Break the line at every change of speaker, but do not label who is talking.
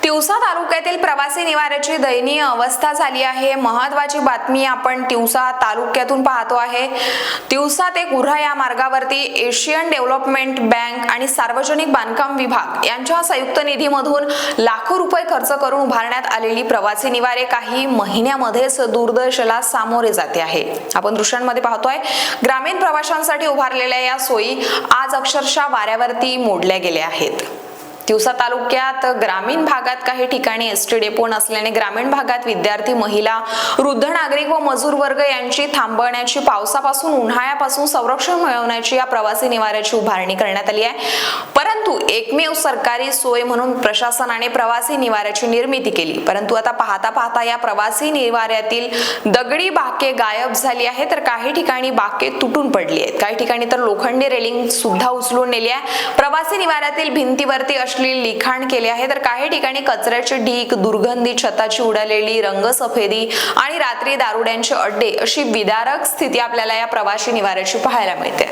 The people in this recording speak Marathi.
तिवसा तालुक्यातील प्रवासी निवाऱ्याची दयनीय अवस्था झाली आहे। महत्त्वाची बातमी आपण तिवसा तालुक्यातून पाहतो आहे। तिवसा ते गुऱ्हा या मार्गावरती एशियन डेव्हलपमेंट बँक आणि सार्वजनिक बांधकाम विभाग यांच्या संयुक्त निधीमधून लाखो रुपये खर्च करून उभारण्यात आलेली प्रवासी निवारे काही महिन्यामध्येच दुर्दशेला सामोरे जाते आहे। आपण दृश्यांमध्ये पाहतोय ग्रामीण प्रवाशांसाठी उभारलेल्या या सोयी आज अक्षरशः वाऱ्यावरती मोडल्या गेल्या आहेत। तिवसा तालुक्यात ग्रामीण भागात काही ठिकाणी एसटी डेपो नसल्याने ग्रामीण भागात विद्यार्थी, महिला, वृद्ध नागरिक व मजूर वर्ग यांची थांबवण्याची, पावसापासून उन्हाळ्यापासून संरक्षण मिळवण्याची या प्रवासी निवाऱ्याची उभारणी करण्यात आली आहे। परंतु एकमेव सरकारी सोय म्हणून प्रशासनाने प्रवासी निवाऱ्याची निर्मिती केली। परंतु आता पाहता पाहता या प्रवासी निवाऱ्यातील दगडी बाके गायब झाली आहे, तर काही ठिकाणी बाके तुटून पडली आहेत, काही ठिकाणी तर लोखंडी रेलिंग सुद्धा उचलून नेली आहे। प्रवासी निवाऱ्यातील भिंतीवरती लिखाण केले आहे, तर काही ठिकाणी कचऱ्याचे ढीग, दुर्गंधी, छताची उडालेली रंगसफेदी आणि रात्री दारुड्यांचे अड्डे अशी विदारक स्थिती आपल्याला या प्रवासी निवाऱ्याची पाहायला मिळते।